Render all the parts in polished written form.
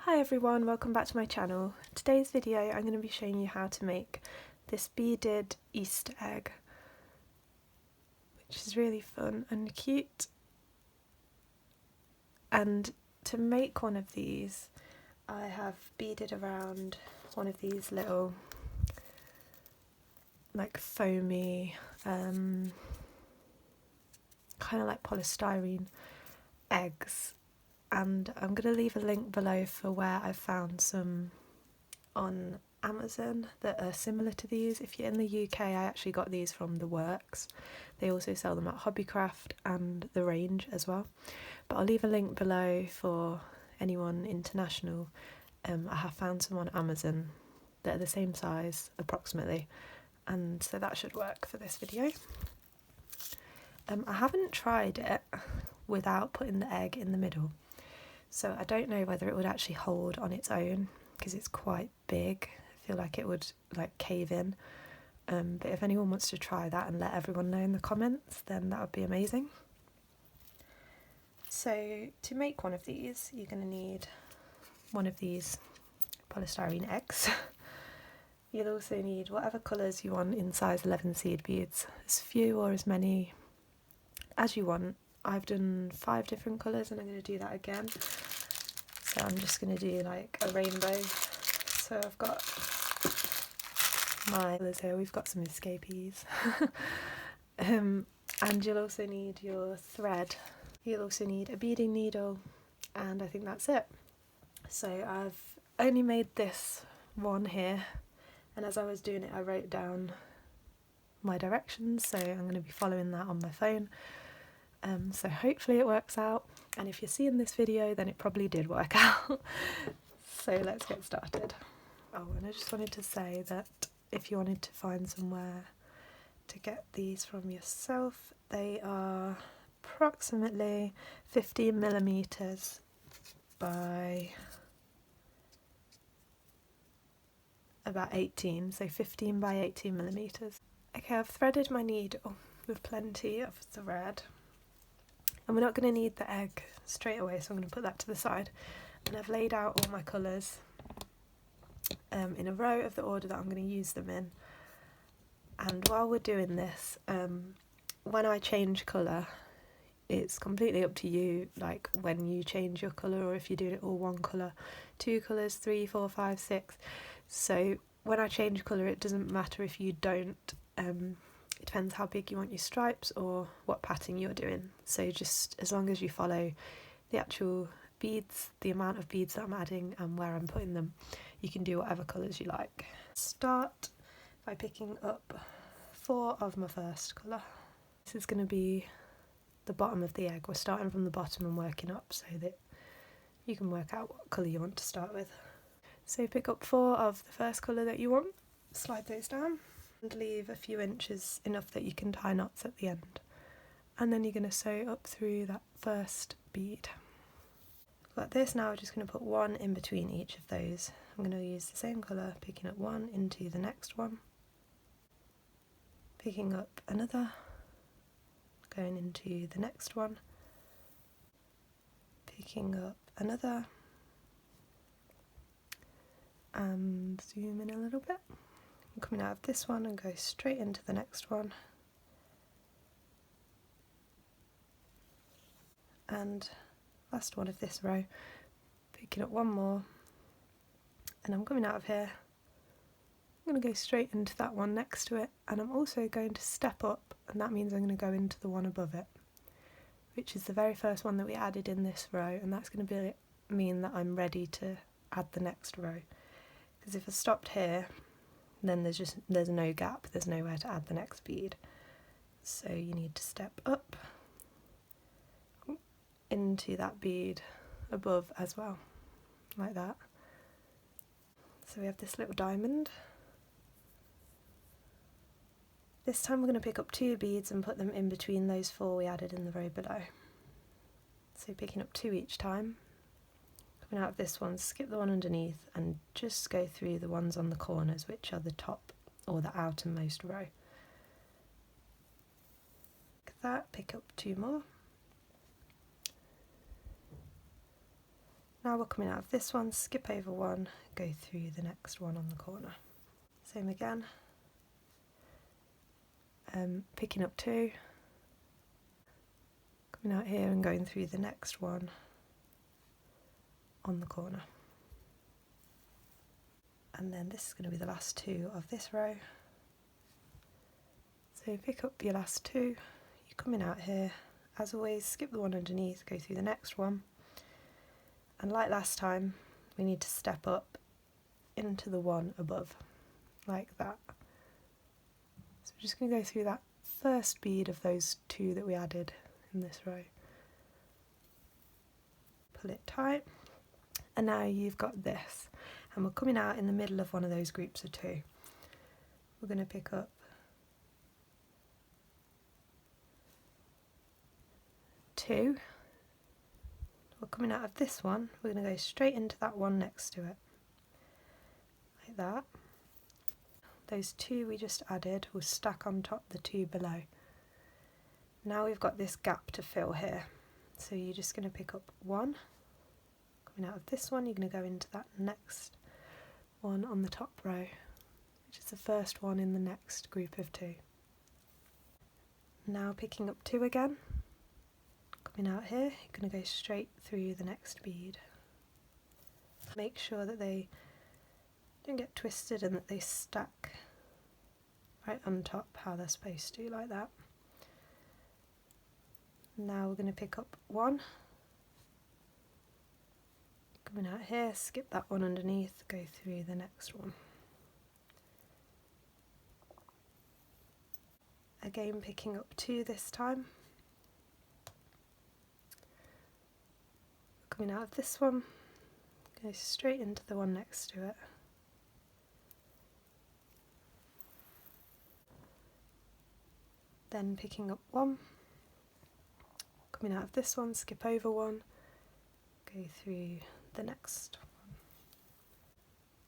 Hi everyone, welcome back to my channel. Today's video I'm going to be showing you how to make this beaded Easter egg, which is really fun and cute. And to make one of these I have beaded around one of these little like foamy kind of like polystyrene eggs, and I'm going to leave a link below for where I found some on Amazon that are similar to these. If you're in the UK, I actually got these from The Works. They also sell them at Hobbycraft and The Range as well, but I'll leave a link below for anyone international. I have found some on Amazon that are the same size approximately, and so that should work for this video. I haven't tried it without putting the egg in the middle, so I don't know whether it would actually hold on its own because it's quite big. I feel like it would like cave in, but if anyone wants to try that and let everyone know in the comments, then that would be amazing. So to make one of these you're going to need one of these polystyrene eggs. You'll also need whatever colours you want in size 11 seed beads, as few or as many as you want. I've done 5 different colours and I'm going to do that again. So I'm just going to do like a rainbow. So I've got my colours here. We've got some escapees. And you'll also need your thread. You'll also need a beading needle, and I think that's it. So I've only made this one here, and as I was doing it I wrote down my directions, so I'm going to be following that on my phone. So hopefully it works out, and if you're seeing this video then it probably did work out. So let's get started. Oh, and I just wanted to say that if you wanted to find somewhere to get these from yourself, they are approximately 15mm by about 18, so 15 by 18mm. Okay, I've threaded my needle with plenty of thread. And we're not going to need the egg straight away, so I'm going to put that to the side. And I've laid out all my colours in a row of the order that I'm going to use them in. And while we're doing this, when I change colour, it's completely up to you, like when you change your colour, or if you're doing it all one colour, 2 colours, 3, 4, 5, 6. So when I change colour, it doesn't matter if you don't. It depends how big you want your stripes or what pattern you're doing. So just as long as you follow the actual beads, the amount of beads that I'm adding and where I'm putting them, you can do whatever colours you like. Start by picking up 4 of my first colour. This is going to be the bottom of the egg. We're starting from the bottom and working up so that you can work out what colour you want to start with. So pick up 4 of the first colour that you want, slide those down, and leave a few inches, enough that you can tie knots at the end. And then you're going to sew up through that first bead. Like this. Now we're just going to put 1 in between each of those. I'm going to use the same colour, picking up 1 into the next one, picking up another, going into the next one, picking up another, and zoom in a little bit. I'm coming out of this one and go straight into the next one, and last one of this row, picking up 1 more, and I'm coming out of here. I'm going to go straight into that one next to it, and I'm also going to step up, and that means I'm going to go into the one above it, which is the very first one that we added in this row, and that's going to mean that I'm ready to add the next row. Because if I stopped here, then there's no gap, there's nowhere to add the next bead. So you need to step up into that bead above as well, like that. So we have this little diamond. This time we're going to pick up 2 beads and put them in between those 4 we added in the row below. So picking up 2 each time, coming out of this one, skip the one underneath and just go through the ones on the corners, which are the top or the outermost row. Like that, pick up 2 more. Now we're coming out of this one, skip over one, go through the next one on the corner. Same again, picking up two, coming out here and going through the next one on the corner. And then this is going to be the last two of this row. So pick up your last two, you're coming out here, as always skip the one underneath, go through the next one, and like last time we need to step up into the one above, like that. So we're just going to go through that first bead of those two that we added in this row. Pull it tight, and now you've got this, and we're coming out in the middle of one of those groups of two. We're going to pick up two, we're coming out of this one, we're going to go straight into that one next to it, like that. Those two we just added will stack on top the two below. Now we've got this gap to fill here, so you're just going to pick up one, coming out of this one, you're going to go into that next one on the top row, which is the first one in the next group of two. Now picking up two again, coming out here, you're going to go straight through the next bead. Make sure that they don't get twisted and that they stack right on top how they're supposed to, like that. Now we're going to pick up one, coming out here, skip that one underneath, go through the next one. Again picking up two this time. Coming out of this one, go straight into the one next to it. Then picking up one, coming out of this one, skip over one, go through the next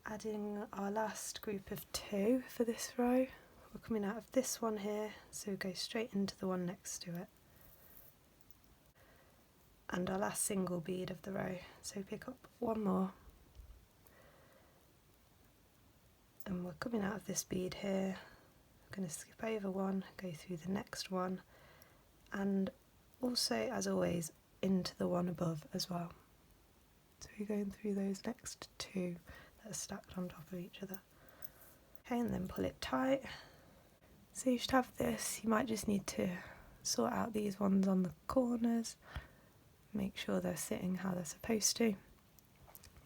one. Adding our last group of two for this row, we're coming out of this one here, so we go straight into the one next to it. And our last single bead of the row, so pick up one more, and we're coming out of this bead here, we're going to skip over one, go through the next one, and also as always into the one above as well. So we're going through those next two that are stacked on top of each other. Okay, and then pull it tight. So you should have this, you might just need to sort out these ones on the corners, make sure they're sitting how they're supposed to.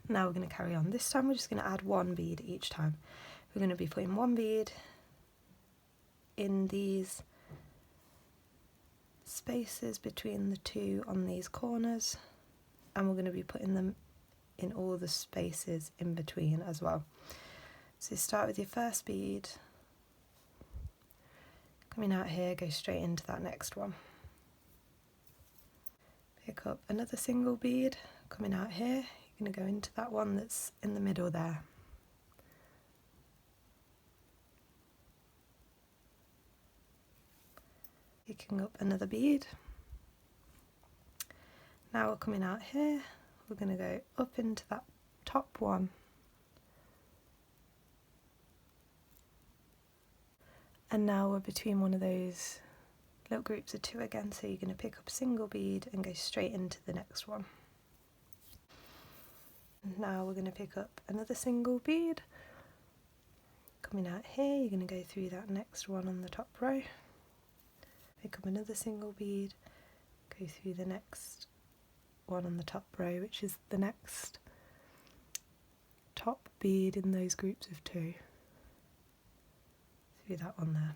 Now we're going to carry on. This time we're just going to add one bead each time. We're going to be putting one bead in these spaces between the two on these corners, and we're going to be putting them in all the spaces in between as well. So start with your first bead, coming out here, go straight into that next one. Pick up another single bead, coming out here, you're going to go into that one that's in the middle there. Picking up another bead. Now we're coming out here, we're going to go up into that top one. And now we're between one of those little groups of two again, so you're going to pick up a single bead and go straight into the next one. And now we're going to pick up another single bead. Coming out here, you're going to go through that next one on the top row. Pick up another single bead, go through the next one on the top row, which is the next top bead in those groups of two. Through that one there.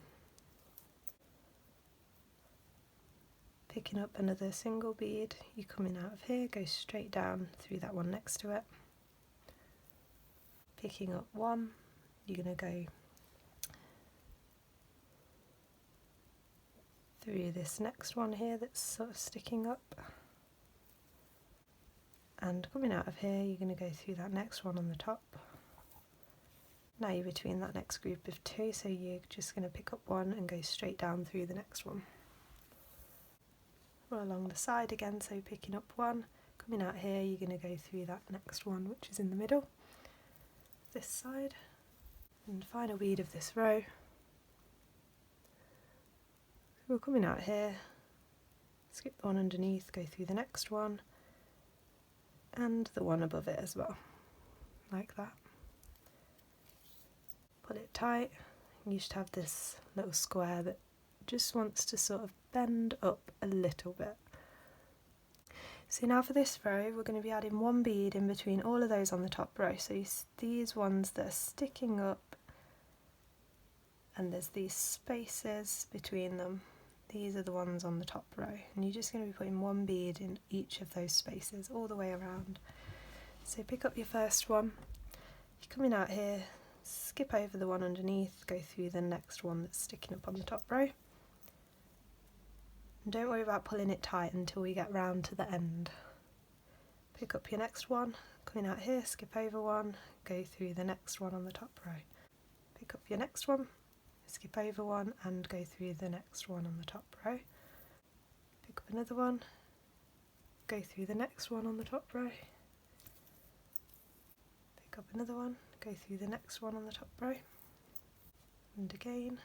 Picking up another single bead, you're coming out of here, go straight down through that one next to it. Picking up one, you're going to go through this next one here that's sort of sticking up. And coming out of here, you're going to go through that next one on the top. Now you're between that next group of two, so you're just going to pick up one and go straight down through the next one. We're along the side again, so picking up one, Coming out here, you're going to go through that next one, which is in the middle, this side, and final bead of this row. So we're coming out here, skip the one underneath, go through the next one, and the one above it as well, like that. Pull it tight, and you should have this little square that just wants to sort of bend up a little bit. So now for this row, we're going to be adding one bead in between all of those on the top row. So these ones that are sticking up, and there's these spaces between them. These are the ones on the top row, and you're just going to be putting one bead in each of those spaces all the way around. So pick up your first one, you're coming out here, skip over the one underneath, go through the next one that's sticking up on the top row. And don't worry about pulling it tight until we get round to the end. Pick up your next one, coming out here, skip over one, go through the next one on the top row. Pick up your next one, skip over one and go through the next one on the top row. Pick up another one, go through the next one on the top row. Pick up another one, go through the next one on the top row. And again.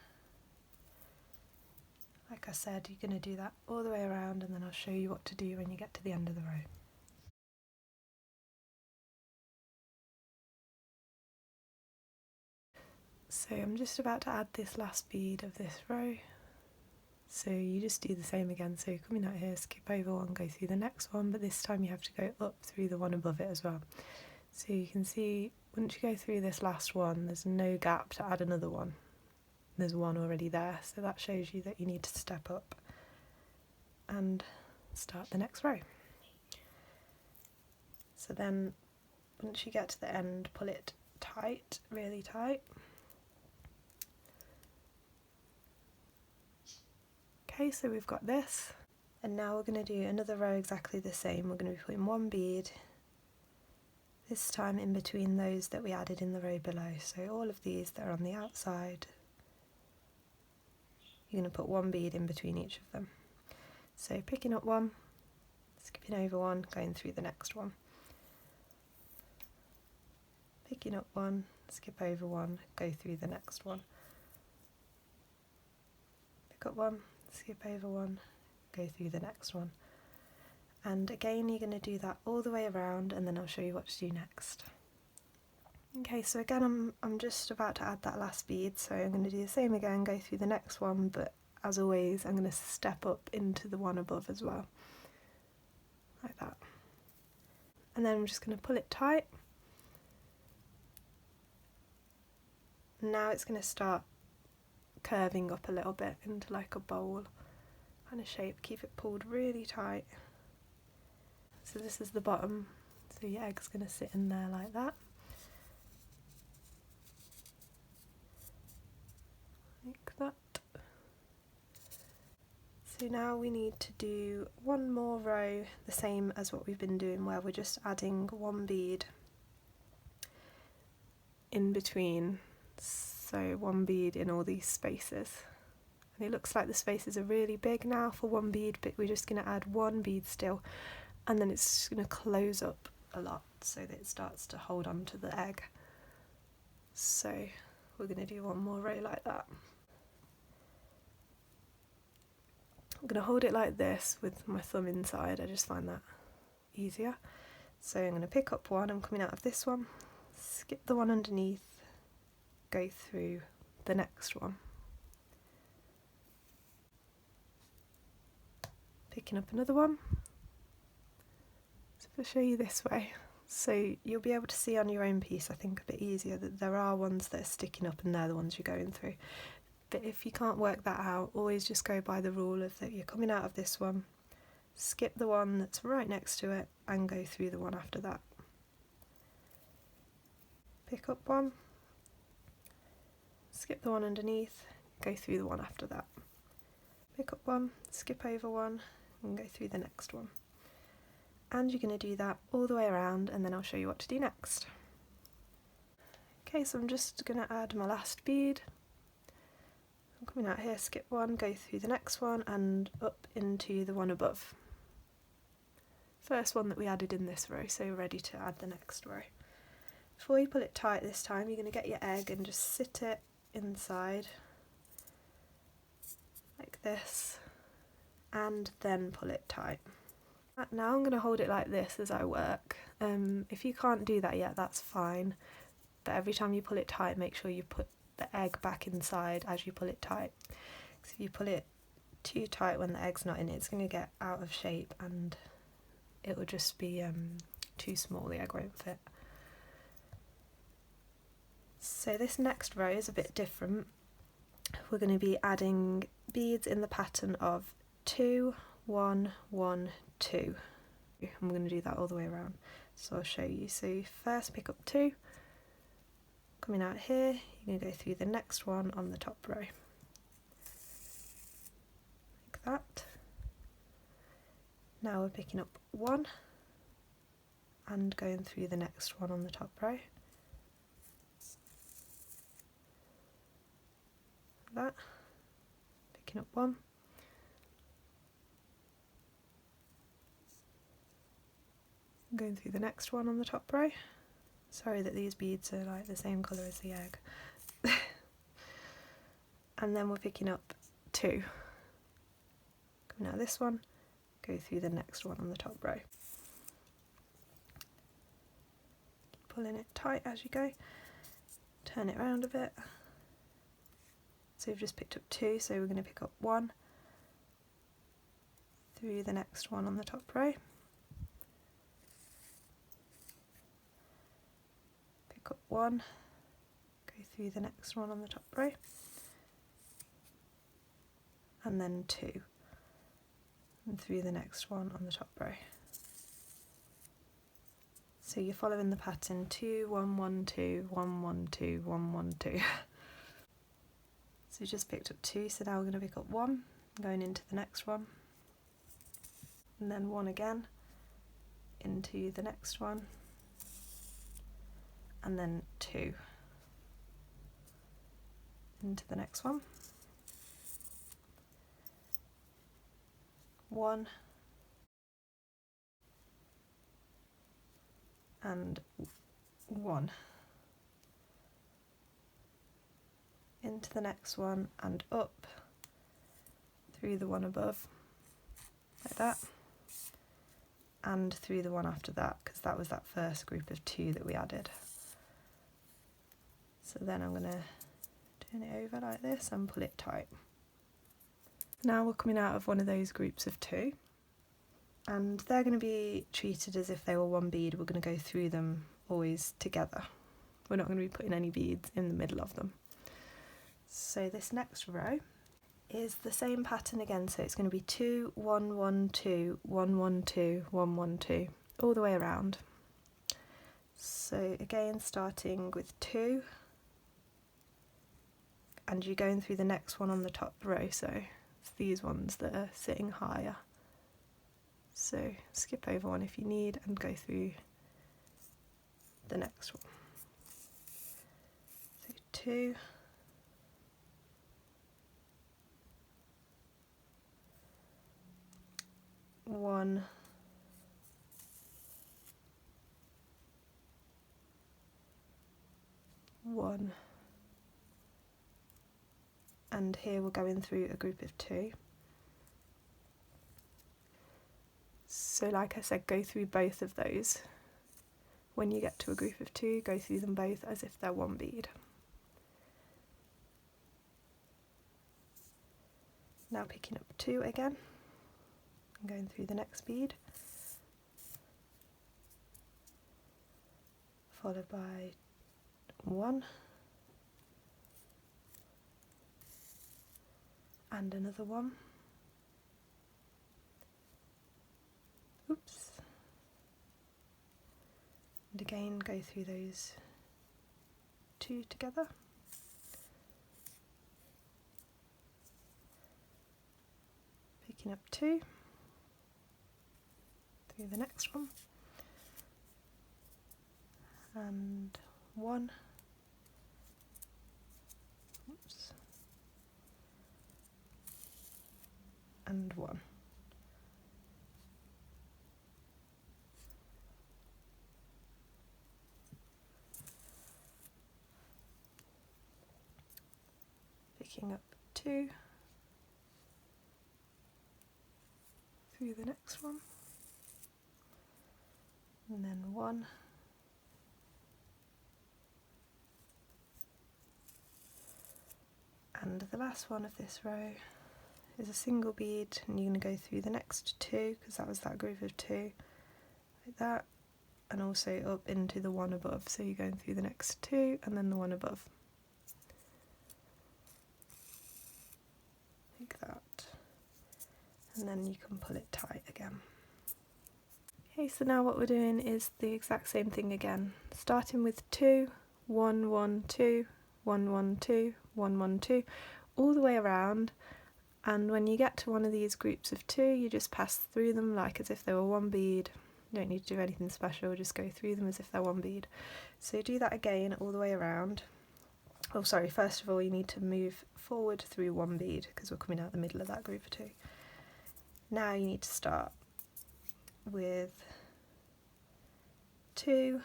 Like I said, you're going to do that all the way around, and then I'll show you what to do when you get to the end of the row. So I'm just about to add this last bead of this row. So you just do the same again. So coming out here, skip over one, go through the next one, but this time you have to go up through the one above it as well. So you can see once you go through this last one, there's no gap to add another one. There's one already there, so that shows you that you need to step up and start the next row. So then once you get to the end, pull it tight, really tight. Okay, so we've got this, and now we're going to do another row exactly the same. We're going to be putting one bead, this time in between those that we added in the row below. So all of these that are on the outside, you're going to put one bead in between each of them. So picking up one, skipping over one, going through the next one. Picking up one, skip over one, go through the next one. Pick up one, skip over one, go through the next one. And again, you're going to do that all the way around, and then I'll show you what to do next. Okay, so again, I'm just about to add that last bead, so I'm going to do the same again, go through the next one, but as always, I'm going to step up into the one above as well, like that. And then I'm just going to pull it tight. Now it's going to start curving up a little bit into like a bowl kind of shape. Keep it pulled really tight. So this is the bottom, so your egg's going to sit in there like that. Like that. So now we need to do one more row, the same as what we've been doing, where we're just adding one bead in between. So one bead in all these spaces. And it looks like the spaces are really big now for one bead, but we're just going to add one bead still, and then it's going to close up a lot so that it starts to hold on to the egg. So we're going to do one more row like that. I'm going to hold it like this with my thumb inside, I just find that easier. So I'm going to pick up one, I'm coming out of this one, skip the one underneath, go through the next one. Picking up another one. So I'll show you this way. So you'll be able to see on your own piece, I think a bit easier, that there are ones that are sticking up and they're the ones you're going through. But if you can't work that out, always just go by the rule of that you're coming out of this one, skip the one that's right next to it and go through the one after that. Pick up one, skip the one underneath, go through the one after that. Pick up one, skip over one and go through the next one. And you're going to do that all the way around, and then I'll show you what to do next. Okay, so I'm just going to add my last bead. I'm coming out here, skip one, go through the next one and up into the one above. first one that we added in this row, so you're ready to add the next row. Before you pull it tight this time, you're going to get your egg and just sit it inside like this, and then pull it tight. Now I'm going to hold it like this as I work. If you can't do that yet, that's fine, but every time you pull it tight, make sure you put the egg back inside as you pull it tight, because if you pull it too tight when the egg's not in it, it's going to get out of shape and it will just be too small, the egg won't fit. So this next row is a bit different. We're going to be adding beads in the pattern of 2, 1, 1, 2. I'm going to do that all the way around, so I'll show you. So you first pick up 2, coming out here, you're going to go through the next one on the top row, like that. Now we're picking up 1 and going through the next one on the top row, that, picking up 1, going through the next one on the top row. Sorry that these beads are like the same colour as the egg. And then we're picking up 2, coming out this one, go through the next one on the top row, pulling it tight as you go, turn it around a bit. So we've just picked up 2, so we're going to pick up 1 through the next one on the top row, pick up 1, go through the next one on the top row, and then 2, and through the next one on the top row. So you're following the pattern 2, 1, 1, 2, 1, 1, 2, 1, 1, 2. So we just picked up 2, so now we're going to pick up 1, going into the next one, and then 1 again, into the next one, and then 2, into the next one, 1, and 1, into the next one and up through the one above, like that, and through the one after that, because that was that first group of 2 that we added. So then I'm going to turn it over like this and pull it tight. Now we're coming out of one of those groups of 2, and they're going to be treated as if they were one bead. We're going to go through them always together. We're not going to be putting any beads in the middle of them. So this next row is the same pattern again, so it's going to be 2, 1, 1, 2, 1, 1, 2, 1, 1, 2, all the way around. So again, starting with 2, and you're going through the next one on the top row, so it's these ones that are sitting higher. So skip over one if you need and go through the next one. So 2, 1, 1, and here we're going through a group of 2. So like I said, go through both of those. When you get to a group of 2, go through them both as if they're one bead. Now picking up 2 again, and going through the next bead, followed by 1, and another 1. Oops. And again go through those 2 together. Picking up 2, through the next one, and 1, oops, and 1. picking up 2 through the next one, and then 1, and the last one of this row is a single bead, and you're going to go through the next 2 because that was that group of 2, like that, and also up into the one above, so you're going through the next 2 and then the one above, like that, and then you can pull it tight again. Okay, so now what we're doing is the exact same thing again, starting with 2, 1, 1, 2, 1, 1, 2, 1, 1, 2, all the way around, and when you get to one of these groups of 2, you just pass through them like as if they were one bead. You don't need to do anything special, just go through them as if they're one bead. So do that again all the way around. Oh sorry, first of all you need to move forward through one bead because we're coming out the middle of that group of 2. Now you need to start with 2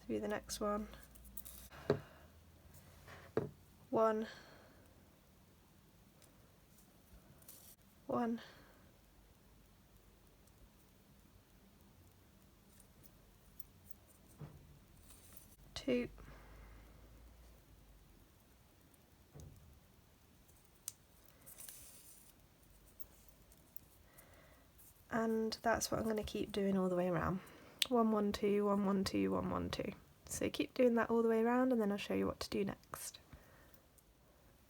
through the next one, 1, 1, 2, and that's what I'm going to keep doing all the way around. 1, 1, 2, 1, 1, 2, 1, 1, 2. So keep doing that all the way around and then I'll show you what to do next.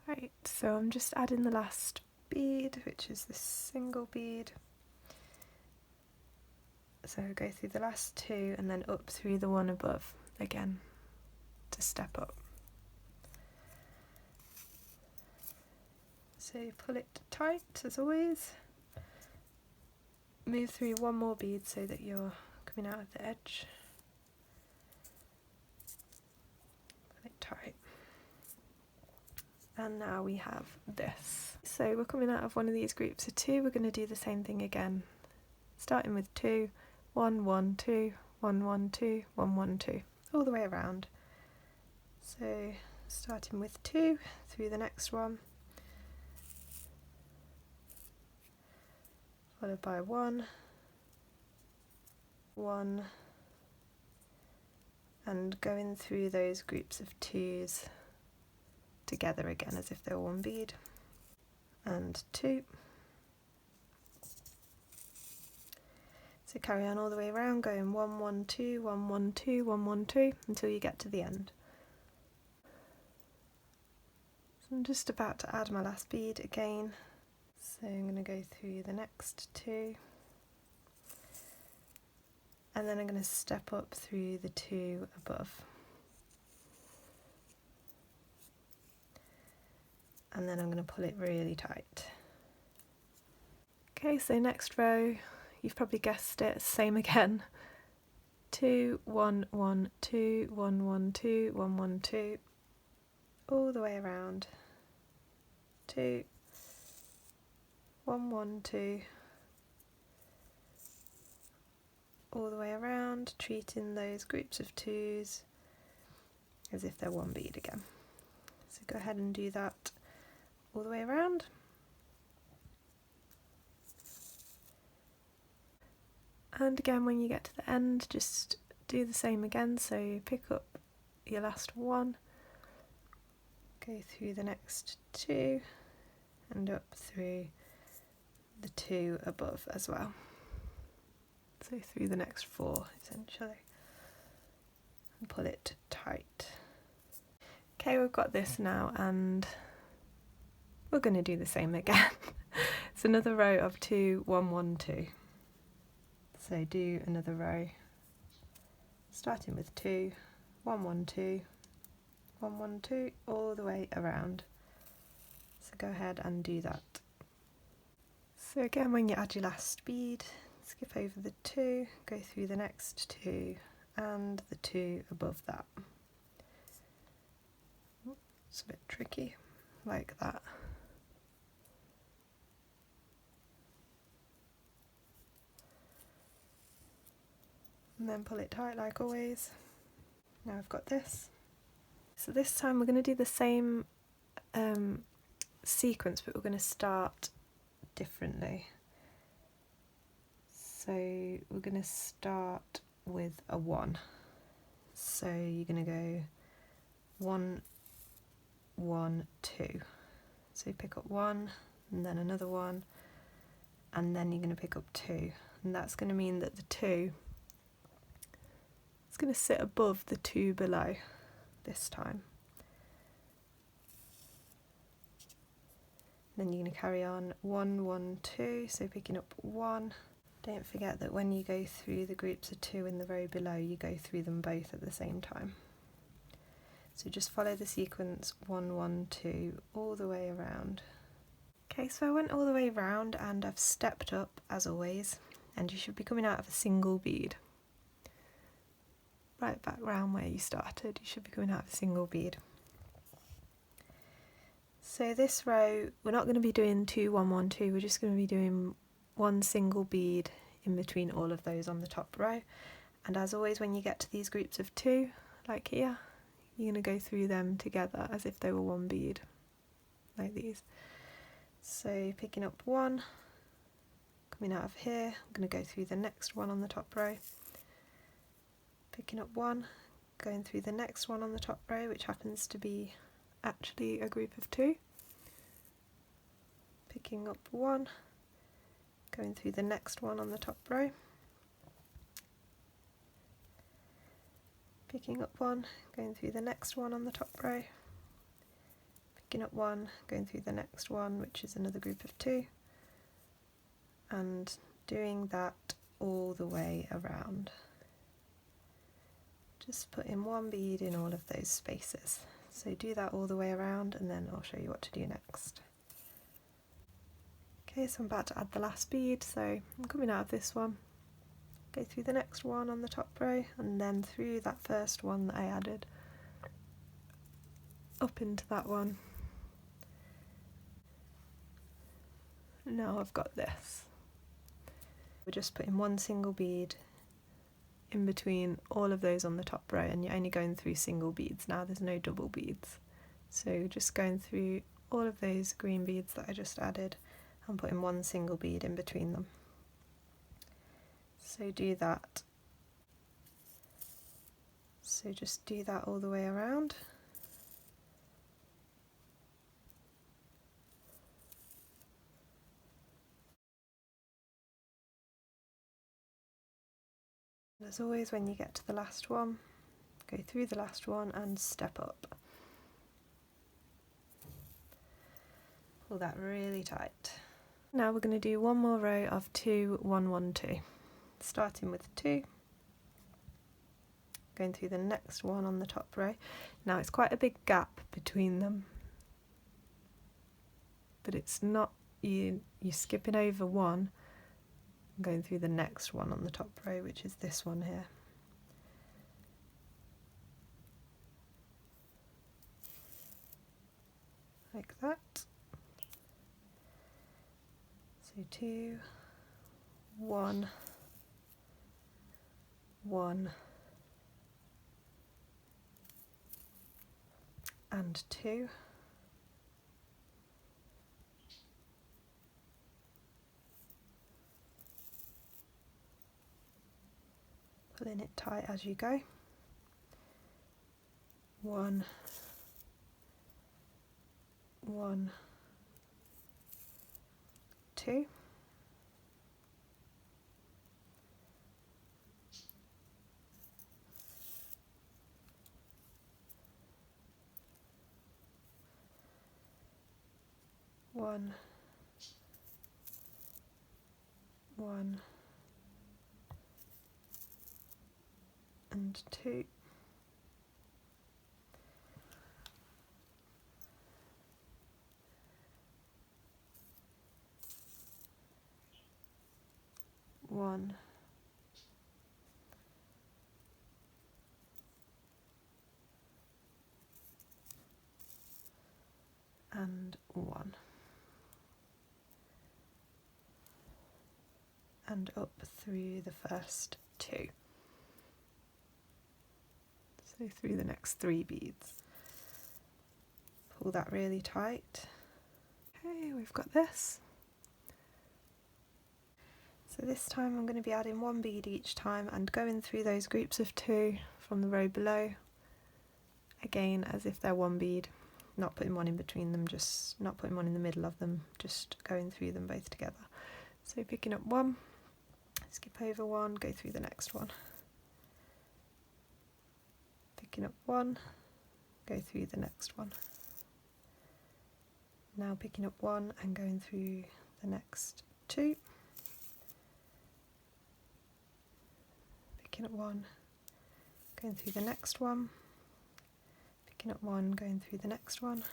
Right, so I'm just adding the last bead, which is this single bead. So go through the last 2 and then up through the one above again to step up. So pull it tight as always. Move through one more bead so that you're coming out of the edge. Pull it tight. And now we have this. So we're coming out of one of these groups of 2, we're going to do the same thing again. Starting with 2, 1, 1, 2, 1, 1, 2, 1, 1, 2, all the way around. So starting with 2 through the next one, followed by 1, 1, and going through those groups of 2s together again as if they were one bead, and 2. So carry on all the way around, going 1, 1, 2, 1, 1, 2, 1, 1, 2 until you get to the end. So I'm just about to add my last bead again, so I'm going to go through the next 2 and then I'm going to step up through the 2 above. And then I'm going to pull it really tight. Okay, so next row, you've probably guessed it, same again. 2, 1, 1, 2, 1, 1, 2, 1, 1, 2, all the way around. 2, 1, 1, 2, all the way around, treating those groups of 2s as if they're one bead again. So go ahead and do that all the way around. And again, when you get to the end, just do the same again. So you pick up your last one, go through the next 2 and up through the 2 above as well. So through the next 4 essentially, and pull it tight. Okay, we've got this now and we're going to do the same again. It's another row of 2, 1, 1, 2. So do another row starting with 2, 1, 1, 2, 1, 1, 2, all the way around. So go ahead and do that. So again, when you add your last bead, skip over the 2, go through the next 2 and the 2 above that. It's a bit tricky, like that. And then pull it tight like always. Now I've got this. So this time we're going to do the same sequence, but we're going to start differently. So we're going to start with a 1. So you're going to go 1, 1, 2. So you pick up 1 and then another 1, and then you're going to pick up 2, and that's going to mean that the 2 is going to sit above the 2 below this time. Then you're going to carry on 1, 1, 2, so picking up 1. Don't forget that when you go through the groups of 2 in the row below, you go through them both at the same time. So just follow the sequence 1, 1, 2 all the way around. Okay, so I went all the way around and I've stepped up as always, and you should be coming out of a single bead. Right back round where you started, you should be coming out of a single bead. So this row, we're not going to be doing 2, 1, 1, 2, we're just going to be doing one single bead in between all of those on the top row. And as always, when you get to these groups of 2, like here, you're going to go through them together as if they were one bead, like these. So picking up 1, coming out of here, I'm going to go through the next one on the top row. Picking up 1, going through the next one on the top row, which happens to be actually a group of 2. Picking up 1, going through the next one on the top row. Picking up 1, going through the next one on the top row. Picking up 1, going through the next one, which is another group of 2. And doing that all the way around. Just put in one bead in all of those spaces. So do that all the way around, and then I'll show you what to do next. Okay, so I'm about to add the last bead, so I'm coming out of this one, go through the next one on the top row, and then through that first one that I added, up into that one. And now I've got this. We're just putting one single bead in between all of those on the top row, and you're only going through single beads now, there's no double beads. So just going through all of those green beads that I just added and putting one single bead in between them. So do that. So just do that all the way around. As always, when you get to the last one, go through the last one and step up. Pull that really tight. Now we're going to do one more row of 2, 1, 1, 2. Starting with 2, going through the next one on the top row. Now it's quite a big gap between them, but it's not, you're skipping over one and going through the next one on the top row, which is this one here. Like that. So 2, 1, 1, and 2. Pulling it tight as you go. 1, 1, 2. One, 1, and 2. One, and 1. And up through the first 2. So through the next 3 beads. Pull that really tight. Okay, we've got this. So this time I'm going to be adding 1 bead each time and going through those groups of 2 from the row below, again as if they're 1 bead, not putting one in between them, just not putting one in the middle of them, just going through them both together. So picking up 1, skip over 1, go through the next one. Picking up 1, go through the next one. Now picking up 1 and going through the next 2. Picking up 1, going through the next one, picking up 1, going through the next one,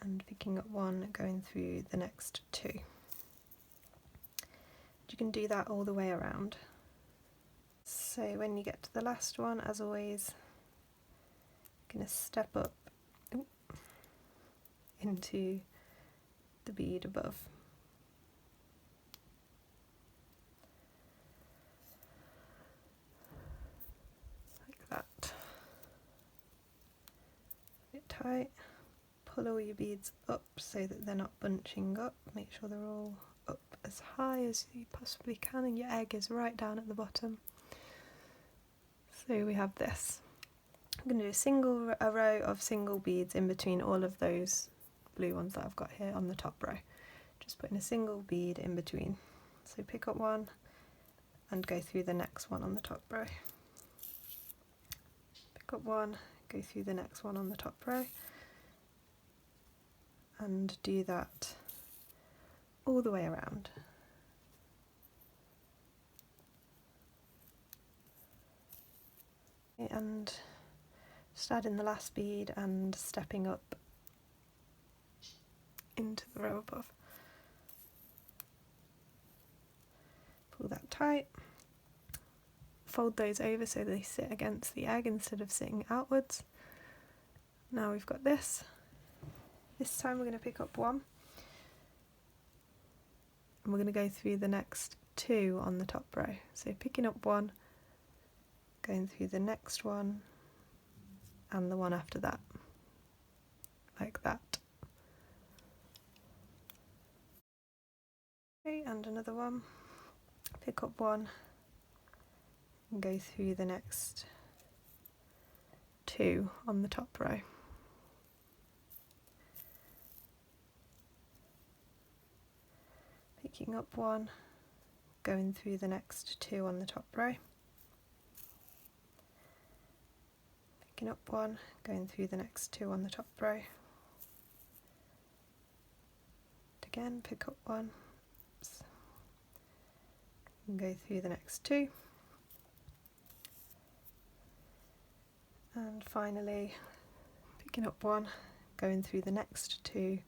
and picking up 1, going through the next 2. You can do that all the way around. So when you get to the last one, as always, you're going to step up into the bead above. That. Bit tight. Pull all your beads up so that they're not bunching up. Make sure they're all up as high as you possibly can and your egg is right down at the bottom. So we have this. I'm going to do a row of single beads in between all of those blue ones that I've got here on the top row. Just putting a single bead in between. So pick up 1 and go through the next one on the top row. Pick up 1, go through the next one on the top row, and do that all the way around. And just adding the last bead and stepping up into the row above. Pull that tight. Fold those over so they sit against the egg instead of sitting outwards. Now we've got this. This time we're going to pick up 1 and we're going to go through the next 2 on the top row. So picking up 1, going through the next one and the one after that, like that. Okay, and another one. Pick up 1 and go through the next 2 on the top row. Picking up 1, going through the next 2 on the top row. Picking up 1, going through the next 2 on the top row. Again, pick up 1, and go through the next 2. And finally, picking up 1, going through the next 2.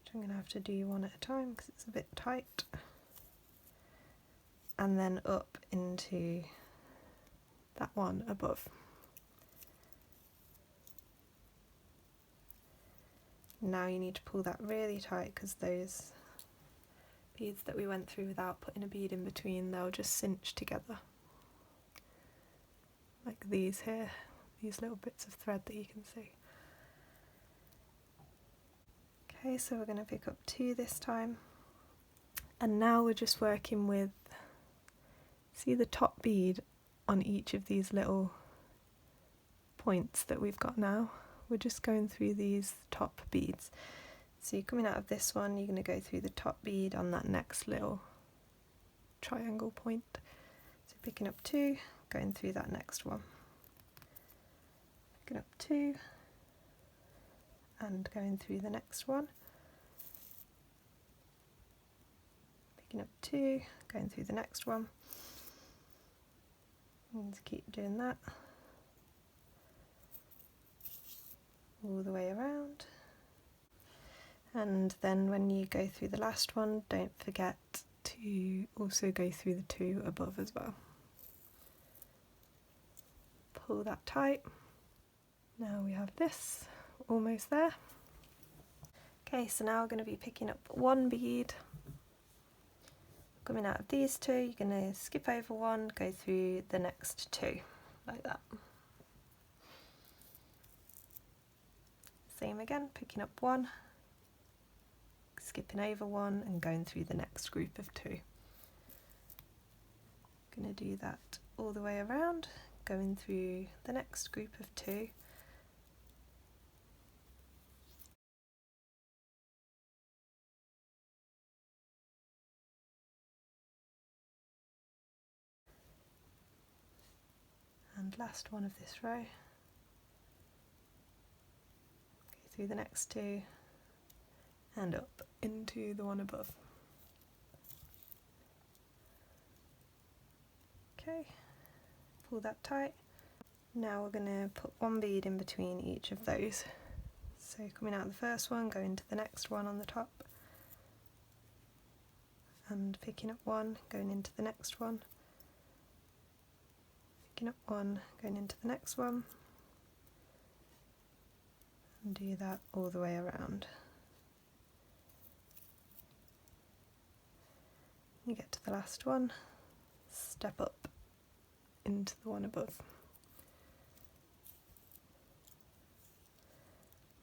Which I'm going to have to do one at a time because it's a bit tight. And then up into that one above. Now you need to pull that really tight because those beads that we went through without putting a bead in between, they'll just cinch together. Like these here, these little bits of thread that you can see. Okay, so we're going to pick up 2 this time. And now we're just working with, see the top bead on each of these little points that we've got now? We're just going through these top beads. So you're coming out of this one, you're going to go through the top bead on that next little triangle point. So picking up 2, going through that next one. Picking up 2 and going through the next one. Picking up 2, going through the next one. And keep doing that all the way around. And then when you go through the last one, don't forget to also go through the 2 above as well. Pull that tight. Now we have this almost there. Okay, so now we're going to be picking up 1 bead. We've Coming out of these two, you're going to skip over one, go through the next two, like that. Same again, picking up one, skipping over one and going through the next group of two. Going to do that all the way around, going through the next group of two. And last one of this row. Go through the next two and up into the one above. Okay, pull that tight. Now we're going to put one bead in between each of those. So coming out of the first one, going to the next one on the top, and picking up one, going into the next one, picking up one, going into the next one, and do that all the way around. You get to the last one, step up into the one above.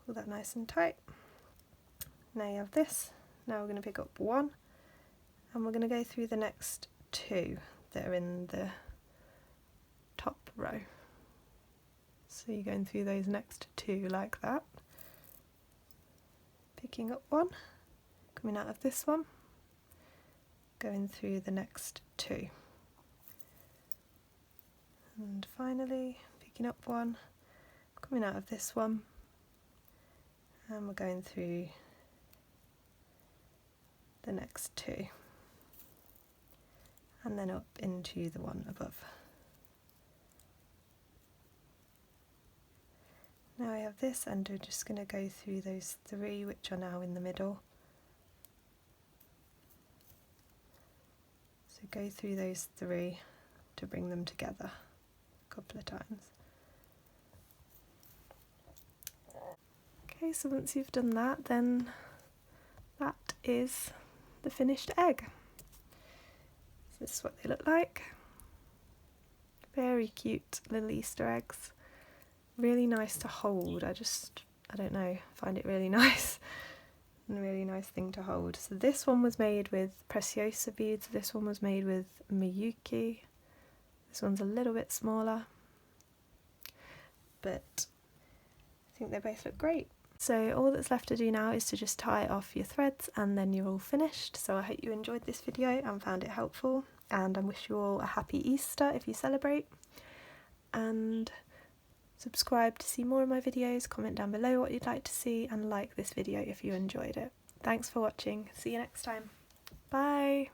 Pull that nice and tight. Now you have this. Now we're going to pick up one and we're going to go through the next two that are in the top row. So you're going through those next two like that. Picking up one, coming out of this one, going through the next two. And finally picking up one, coming out of this one, and we're going through the next two, and then up into the one above. Now I have this, and we're just going to go through those three which are now in the middle. So go through those three to bring them together a couple of times. Okay, so once you've done that, then that is the finished egg. So this is what they look like. Very cute little Easter eggs. Really nice to hold. I don't know, find it really nice. And a really nice thing to hold. So this one was made with Preciosa beads. This one was made with Miyuki. This one's a little bit smaller. But I think they both look great. So all that's left to do now is to just tie off your threads and then you're all finished. So I hope you enjoyed this video and found it helpful, and I wish you all a happy Easter if you celebrate, and subscribe to see more of my videos, comment down below what you'd like to see, and like this video if you enjoyed it. Thanks for watching, see you next time, bye!